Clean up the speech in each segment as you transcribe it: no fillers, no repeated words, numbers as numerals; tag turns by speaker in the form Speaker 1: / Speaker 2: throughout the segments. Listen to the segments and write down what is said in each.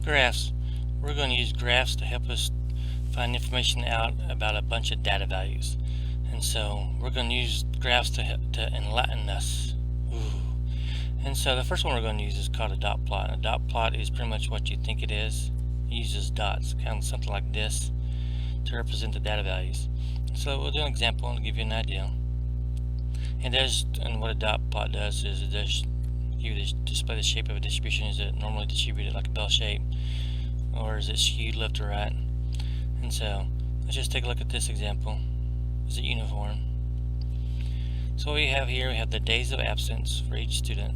Speaker 1: Graphs. We're going to use graphs to help us find information out about a bunch of data values. And so we're going to use graphs to enlighten us. Ooh. And so the first one we're going to use is called a dot plot. A dot plot is pretty much what you think it is. It uses dots, kind of something like this, to represent the data values. So we'll do an example and give you an idea. And what a dot plot does is it does give you display the shape of a distribution. Is it normally distributed like a bell shape, or is it skewed left to right? And so let's just take a look at this example. Is it uniform? So what we have here, we have the days of absence for each student.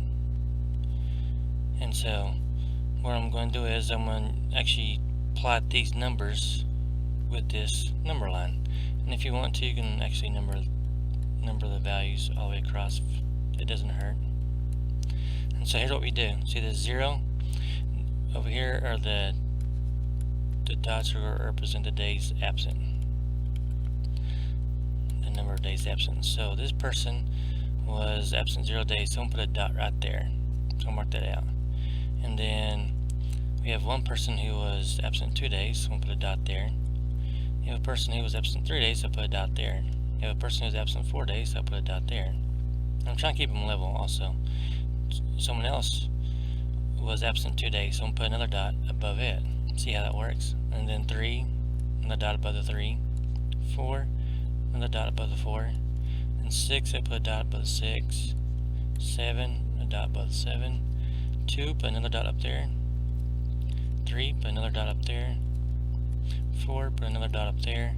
Speaker 1: And so what I'm going to do is I'm going to actually plot these numbers with this number line. And if you want to, you can actually number the values all the way across. It doesn't hurt. And so here's what we do. See the 0 over here are the dots are represent the days absent. The number of days absent. So this person was absent 0 days, so I'm going to put a dot right there. So I'll mark that out. And then we have one person who was absent 2 days, so I'm going to put a dot there. You have a person who was absent 3 days, so I'll put a dot there. You have a person who was absent 4 days, so I'll put a dot there. I'm trying to keep them level also. Someone else was absent 2 days, so I'm going to put another dot above it. See how that works? And then 3, another dot above the 3. 4, another dot above the 4. And 6, I put a dot above the 6. 7, a dot above the 7. 2, put another dot up there. 3, put another dot up there. 4, put another dot up there.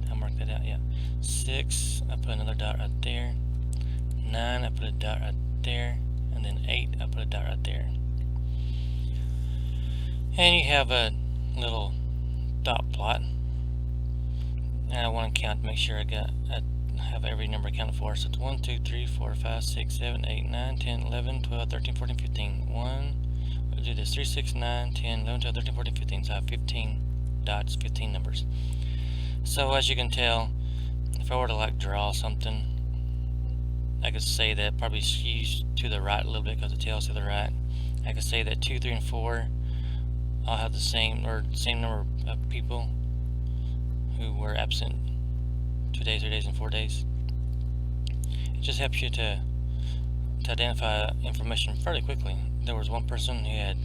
Speaker 1: I'll mark that out, yeah. 6, I put another dot right there. 9, I put a dot right there. And then 8, I put a dot right there. And you have a little dot plot. And I want to count to make sure I have every number accounted for. So it's 1, 2, 3, 4, 5, 6, 7, 8, 9, 10, 11, 12, 13, 14, 15. We'll do this 3, 6, 9, 10, 11, 12, 13, 14, 15. So I have 15 dots, 15 numbers. So as you can tell, if I were to like draw something, I could say that probably skews to the right a little bit because the tail's to the right. I could say that 2, 3, and 4 all have the same number of people who were absent 2 days, 3 days, and 4 days. It just helps you to identify information fairly quickly. There was one person who had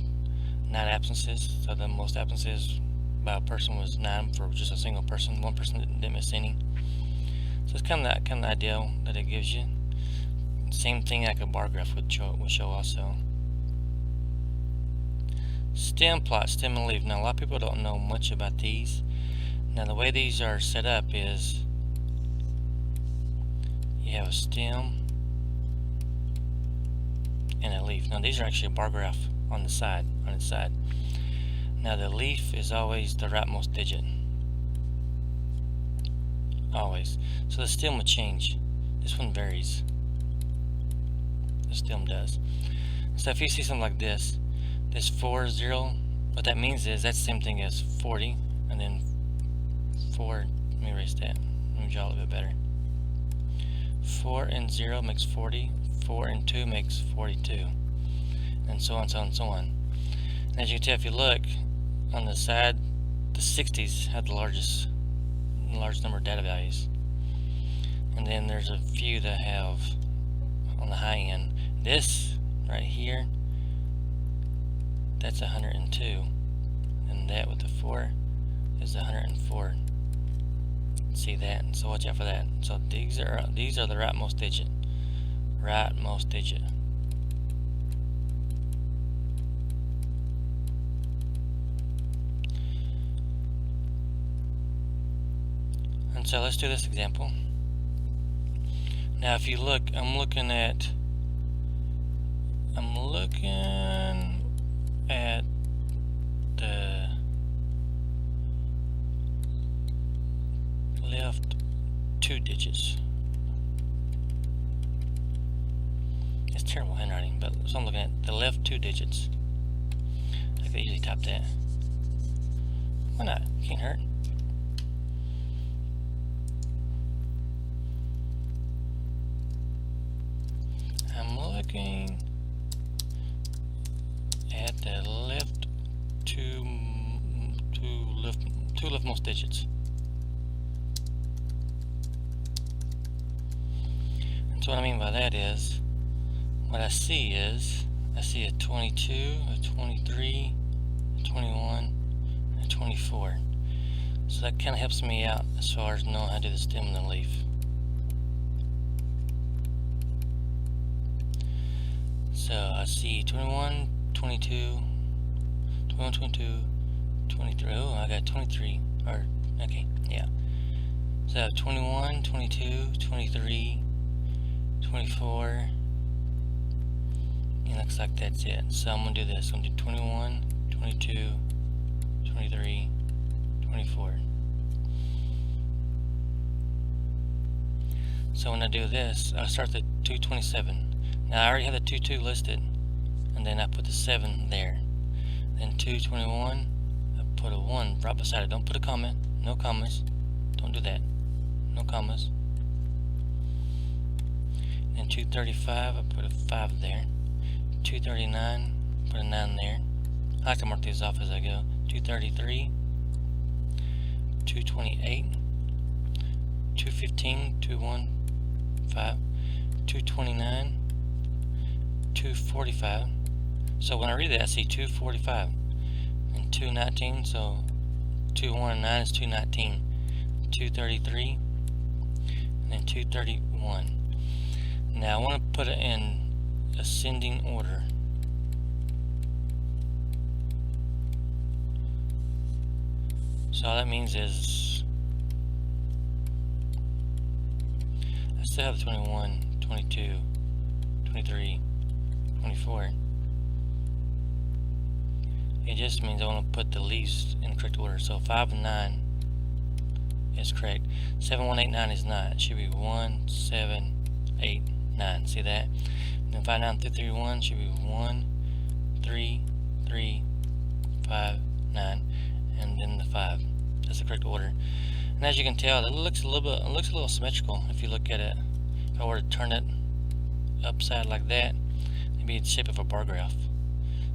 Speaker 1: 9 absences, so the most absences by a person was 9 for just a single person. One person didn't miss any. So it's kind of the idea that it gives you. Same thing like a bar graph would show also. Stem plot, stem and leaf. Now a lot of people don't know much about these. Now the way these are set up is you have a stem and a leaf. Now these are actually a bar graph on its side. Now the leaf is always the rightmost digit. Always. So the stem will change. This one varies. The stem does. So if you see something like this 4, 0, what that means is that's the same thing as 40, and then 4, let me erase that. Let me draw a little bit better. 4 and 0 makes 40, 4 and 2 makes 42, and so on, so on, so on. And as you can tell, if you look on the side, the 60s have the largest number of data values, and then there's a few that have on the high end. This right here, that's 102, and that with the 4 is 104. See that? So watch out for that. So these are the rightmost digit. Rightmost digit. And so let's do this example. Now if you look, I'm looking at the left 2 digits. It's terrible handwriting, but so I'm looking at the left 2 digits. I could easily type that. Why not? Can't hurt. I'm looking at the left Two leftmost digits. And so what I mean by that is, what I see is, I see a 22, a 23, a 21, and a 24. So that kind of helps me out as far as knowing how to do the stem and the leaf. So I see 21, 22, 21, 22, 23. Oh, I got 23. Or, okay, yeah. So I have 21, 22, 23, 24. It looks like that's it. So I'm going to do this. I'm going to do 21, 22, 23, 24. So when I do this, I start the 227. Now I already have the 22 listed, and then I put the 7 there. Then 221, I put a 1 right beside it. Don't put a comment. No commas. Don't do that. No commas. And 235, I put a 5 there. 239, put a 9 there. I like to mark these off as I go. 233, 228, 215, 215, 229, 245. So when I read that, I see 245 and 219. So 219 is 219, 233, and then 231. Now I want to put it in ascending order. So all that means is I still have 21, 22, 23, 24. It just means I want to put the leaves in the correct order. So 5 and 9 is correct. 7, 1, 8, 9 is not. It should be 1, 7, 8, 9. See that? And then 5, 9, 3, 3, 1 should be 1, 3, 3, 5, 9, and then the 5. That's the correct order. And as you can tell, it looks a little symmetrical if you look at it. If I were to turn it upside like that, it'd be the shape of a bar graph.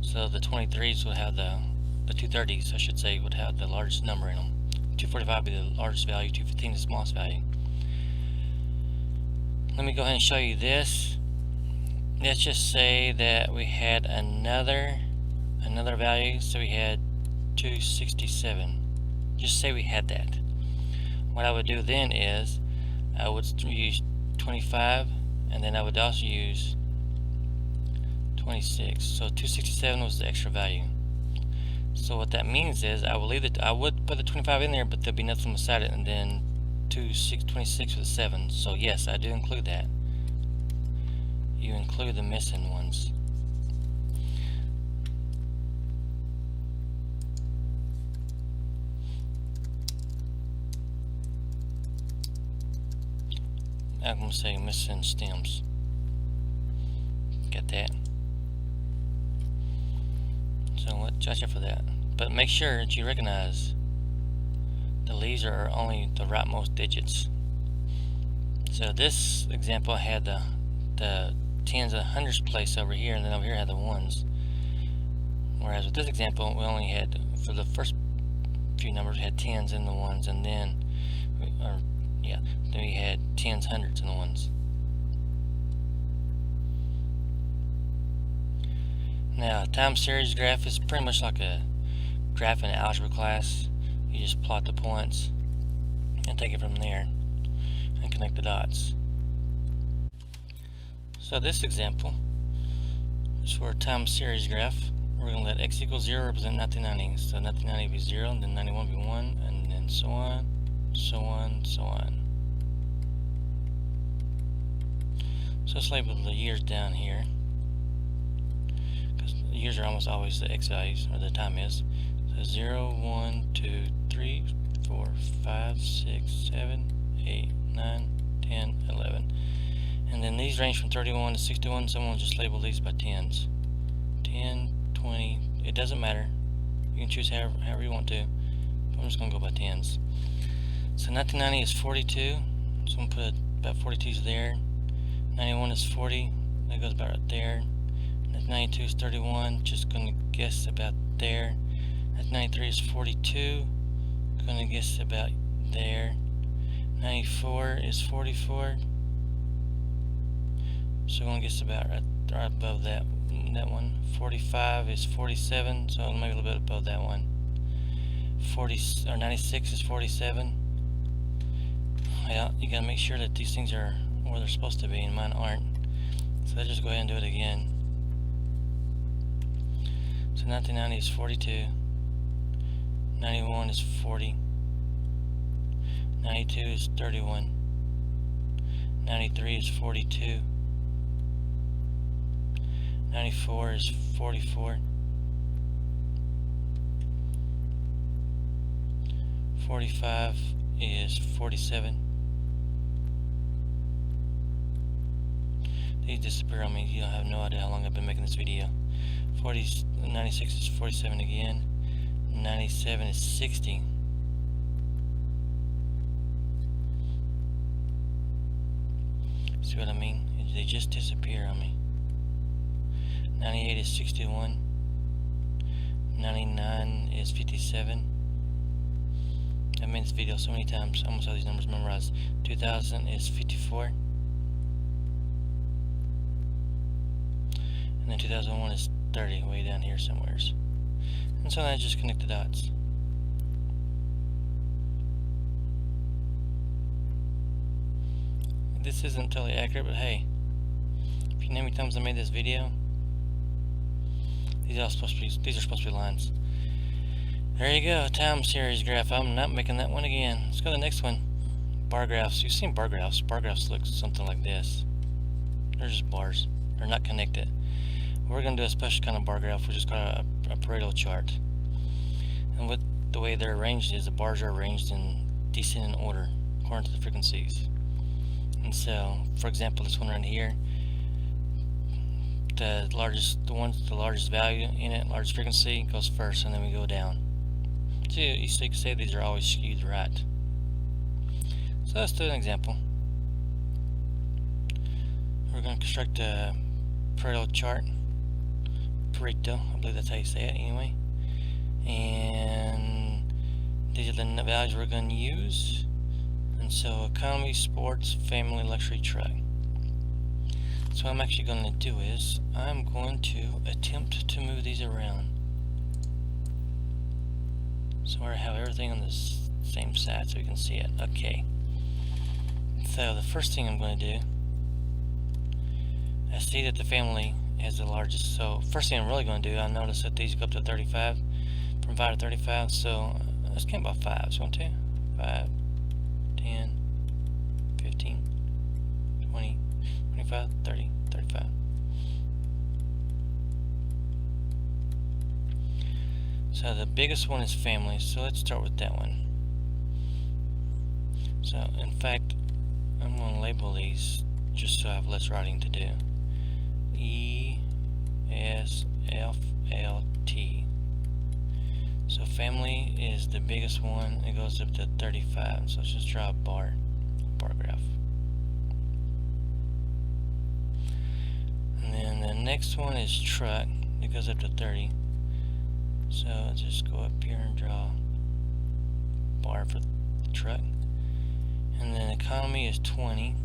Speaker 1: So the 23s would have the 230s, I should say, would have the largest number in them. 245 would be the largest value, 215 is the smallest value. Let me go ahead and show you this. Let's just say that we had another value, so we had 267. Just say we had that. What I would do then is I would use 25, and then I would also use 26. So 267 was the extra value. So what that means is I would put the 25 in there, but there'll be nothing beside it, and then 26 with a 7. So yes, I do include that. You include the missing ones. I'm going to say missing stems. Get that? So watch out for that. But make sure that you recognize the leaves are only the rightmost digits. So this example had the tens and hundreds placed over here, and then over here I had the ones. Whereas with this example, we only had, for the first few numbers, we had tens and the ones, and then we had tens, hundreds, and the ones. Now, a time series graph is pretty much like a graph in algebra class. You just plot the points and take it from there and connect the dots. So this example is for a time series graph. We're going to let x equals 0 represent 1990. So 1990 will be 0, and then 91 will be 1, and then so on, so on, so on. So let's label the years down here, because the years are almost always the x values, or the time is. So 0, 1, 2, 3, 4, 5, 6, 7, 8, 9, 10, 11. And then these range from 31 to 61. Someone just label these by tens. 10, 20, it doesn't matter. You can choose however you want to. I'm just going to go by tens. So 1990 is 42. So I'm going to put about 42s there. 91 is 40. That goes about right there. 92 is 31. Just going to guess about there. 93 is 42. going to guess about there. 94 is 44. So we're going to guess about right above that one. 45 is 47, so maybe a little bit above that one. 96 is 47. Well, you got to make sure that these things are where they're supposed to be, and mine aren't. So let's just go ahead and do it again. So 1990 is 42. 91 is 40. 92 is 31. 93 is 42. 94 is 44. 45 is 47. These disappear on me. You don't have no idea how long I've been making this video. 96 is 47 again. 97 is 60. See what I mean? They just disappear on me. 98 is 61. 99 is 57. I've made this video so many times, I almost have these numbers memorized. 2000 is 54. And then 2001 is 30, way down here somewheres. And so then I just connect the dots. This isn't totally accurate, but hey, if you know how many times I made this video, these are supposed to be lines. There you go, time series graph. I'm not making that one again. Let's go to the next one. Bar graphs. You've seen bar graphs. Bar graphs look something like this. They're just bars. They're not connected. We're going to do a special kind of bar graph, which is called a Pareto chart. And what the way they're arranged is the bars are arranged in descending order according to the frequencies. And so, for example, this one right here, the largest value in it, largest frequency, goes first, and then we go down. So you can say these are always skewed right. So let's do an example. We're going to construct a Pareto chart. Pareto, I believe that's how you say it anyway. And these are the values we're going to use. And so economy, sports, family, luxury, truck. So what I'm actually going to do is I'm going to attempt to move these around. So I have everything on the same side so we can see it. Okay. So the first thing I'm going to do, I see that the family has the largest. So first thing I'm really going to do, I notice that these go up to 35, from 5 to 35. So let's count about 5. So 1, 2, 5, 10, 15, 20, 25, 30, 35. So the biggest one is family, so let's start with that one. So in fact, I'm going to label these just so I have less writing to do. E, S, F, L, T. So family is the biggest one. It goes up to 35. So let's just draw a bar graph. And then the next one is truck. It goes up to 30. So I'll just go up here and draw a bar for the truck. And then economy is 20.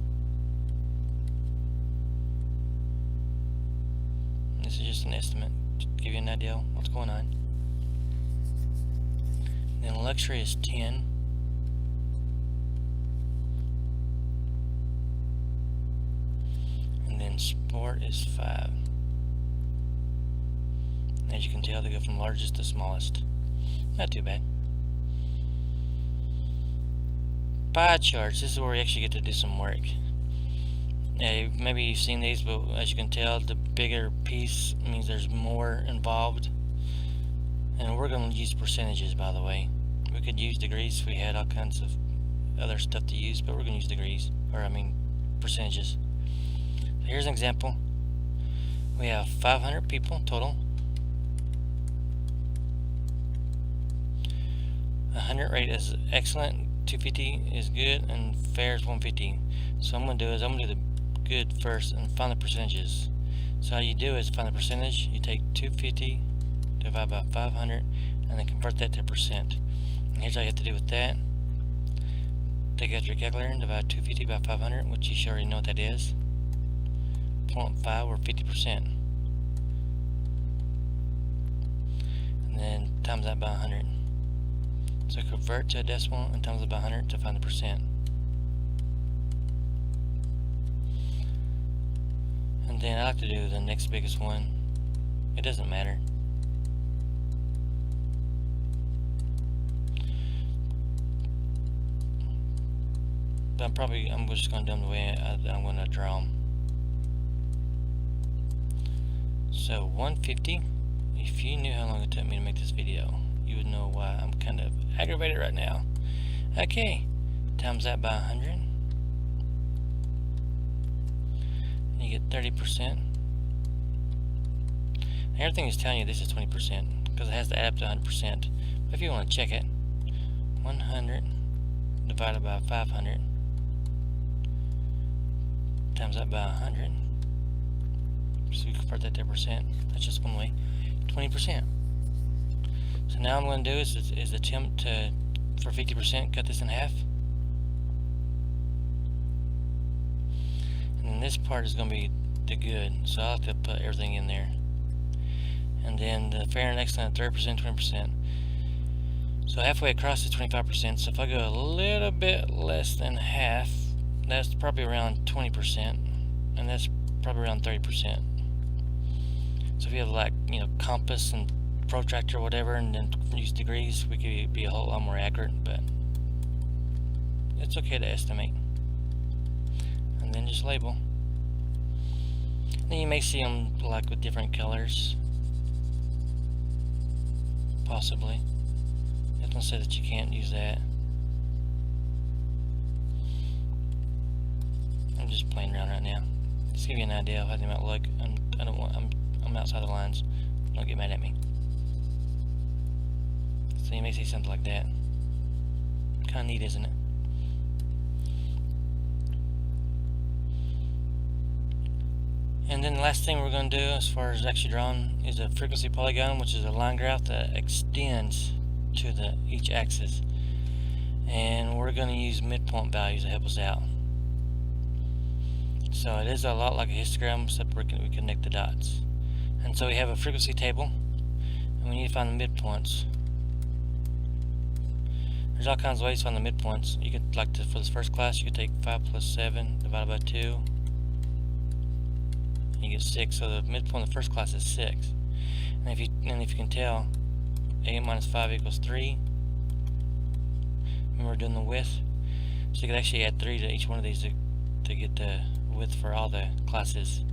Speaker 1: This is just an estimate to give you an idea what's going on. Then luxury is 10. And then sport is 5. As you can tell, they go from largest to smallest. Not too bad. Pie charts. This is where we actually get to do some work. Maybe you've seen these, but as you can tell, the bigger piece means there's more involved. And we're going to use percentages, by the way. We could use degrees if we had all kinds of other stuff to use, but we're going to use degrees, percentages. So here's an example. We have 500 people total. 100 rate is excellent, 250 is good, and fair is 150. So I'm going to do the good first and find the percentages. So how you do is find the percentage. You take 250 divided by 500 and then convert that to percent. And And here's all you have to do with that. Take out your calculator and divide 250 by 500, which you should already know what that is. 0.5 or 50%. And then times that by 100. So convert to a decimal and times it by 100 to find the percent. And then I like to do the next biggest one. It doesn't matter. But I'm just going to do them the way I'm going to draw them. So 150. If you knew how long it took me to make this video, you would know why I'm kind of aggravated right now. Okay, times that by 100, and you get 30%. Everything is telling you this is 20% because it has to add up to 100%. But if you want to check it, 100 divided by 500 times that by 100. So you convert that to percent. That's just one way. 20%. So now I'm going to do is attempt to, for 50%, cut this in half. And then this part is going to be the good. So I'll have to put everything in there. And then the fair and excellent, 30%, 20%. So halfway across is 25%. So if I go a little bit less than half, that's probably around 20%. And that's probably around 30%. So if you have like, compass and protractor or whatever, and then use degrees, we could be a whole lot more accurate, but it's okay to estimate. And then just label. Then you may see them like with different colors, possibly. It doesn't say that you can't use that. I'm just playing around right now. Just give you an idea of how they might look. I'm outside the lines. Don't get mad at me. So you may see something like that. Kind of neat, isn't it? And then the last thing we're going to do as far as actually drawing is a frequency polygon, which is a line graph that extends to each axis. And we're going to use midpoint values to help us out. So it is a lot like a histogram, except we connect the dots. And so we have a frequency table, and we need to find the midpoints. There's all kinds of ways to find the midpoints. You could, for this first class, you could take 5 plus 7 divided by 2. And you get 6. So the midpoint of the first class is 6. And if you can tell, a minus 5 equals 3. Remember, we're doing the width. So you could actually add 3 to each one of these to get the width for all the classes.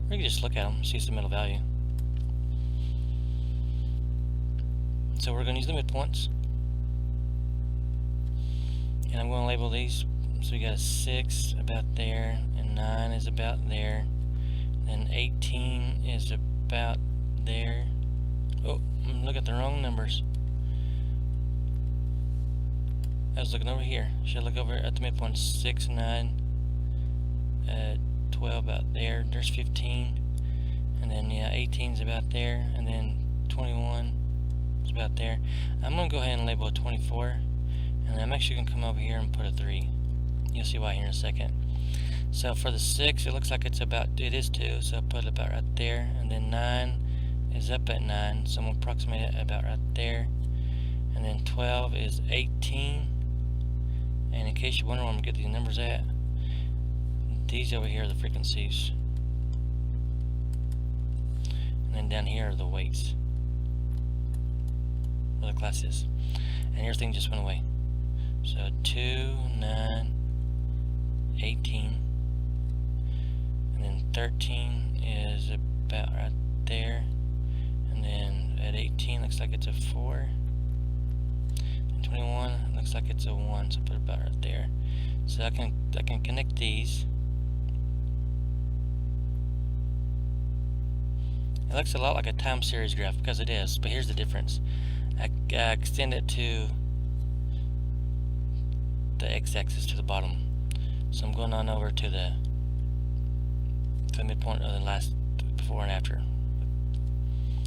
Speaker 1: Or you can just look at them, see it's the middle value. So we're going to use the midpoints. And I'm going to label these. So we got a 6 about there, and 9 is about there, and 18 is about there. Oh, I'm looking at the wrong numbers. I was looking over here. Should I look over at the midpoint? 6, 9, 12 about there. There's 15, and then 18 is about there, and then 21 is about there. I'm going to go ahead and label a 24, and I'm actually going to come over here and put a 3. You'll see why here in a second. So for the 6, it looks like it is 2, so I'll put it about right there, and then 9 is up at 9, so I'm going to approximate it about right there, and then 12 is 18, and in case you wonder where I'm going to get these numbers at, these over here are the frequencies, and then down here are the weights, or the classes, and everything just went away. So 2, 9, 18, and then 13 is about right there, and then at 18 looks like it's a 4, and 21 looks like it's a 1, so put it about right there. So I can connect these. It looks a lot like a time series graph because it is, but here's the difference. I extend it to the x-axis to the bottom. So I'm going on over to the midpoint of the last before and after,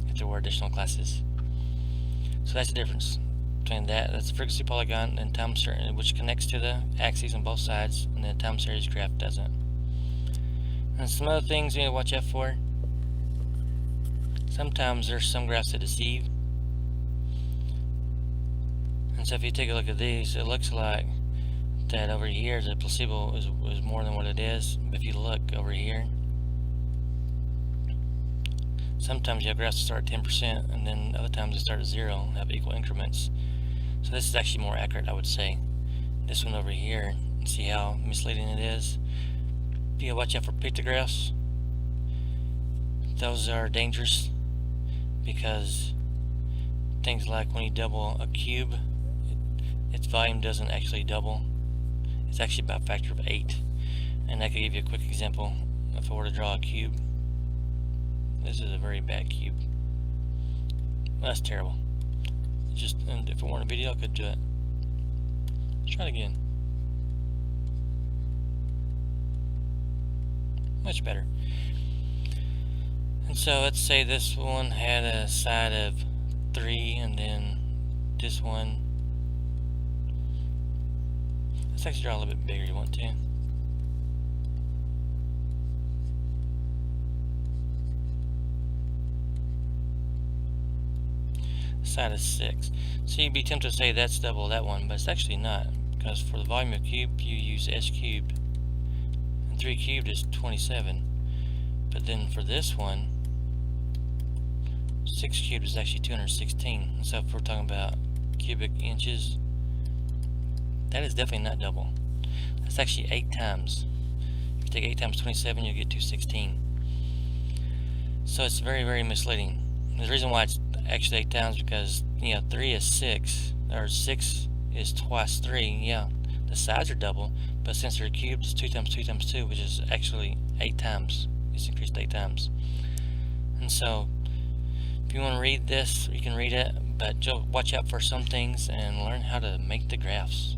Speaker 1: if there were additional classes. So that's the difference. between that's the frequency polygon and time series, which connects to the axes on both sides, and the time series graph doesn't. And some other things you need to watch out for. Sometimes there's some graphs that deceive. And so if you take a look at these, it looks like that over here the placebo is more than what it is. But if you look over here, sometimes you have graphs that start at 10%, and then other times they start at 0 and have equal increments. So this is actually more accurate, I would say. This one over here, see how misleading it is? You gotta watch out for pictographs. Those are dangerous because things like when you double a cube, its volume doesn't actually double. It's actually about a factor of 8. And I could give you a quick example. If I were to draw a cube, this is a very bad cube. That's terrible. Just, and if it weren't a video, I could do it. Let's try it again. Much better. And so let's say this one had a side of 3, and then this one. Let's actually draw a little bit bigger if you want to. Side of 6. So you'd be tempted to say that's double that one, but it's actually not, because for the volume of cube you use s cubed, and 3 cubed is 27. But then for this one, 6 cubed is actually 216. So if we're talking about cubic inches, that is definitely not double. That's actually 8 times. If you take 8 times 27, you'll get 216. So it's very, very misleading. The reason why it's actually 8 times because 3 is 6, or 6 is twice 3. Yeah, the sides are double, but since they're cubed, it's 2 times 2 times 2, which is actually 8 times. It's increased 8 times. And so, if you want to read this, you can read it, but watch out for some things and learn how to make the graphs.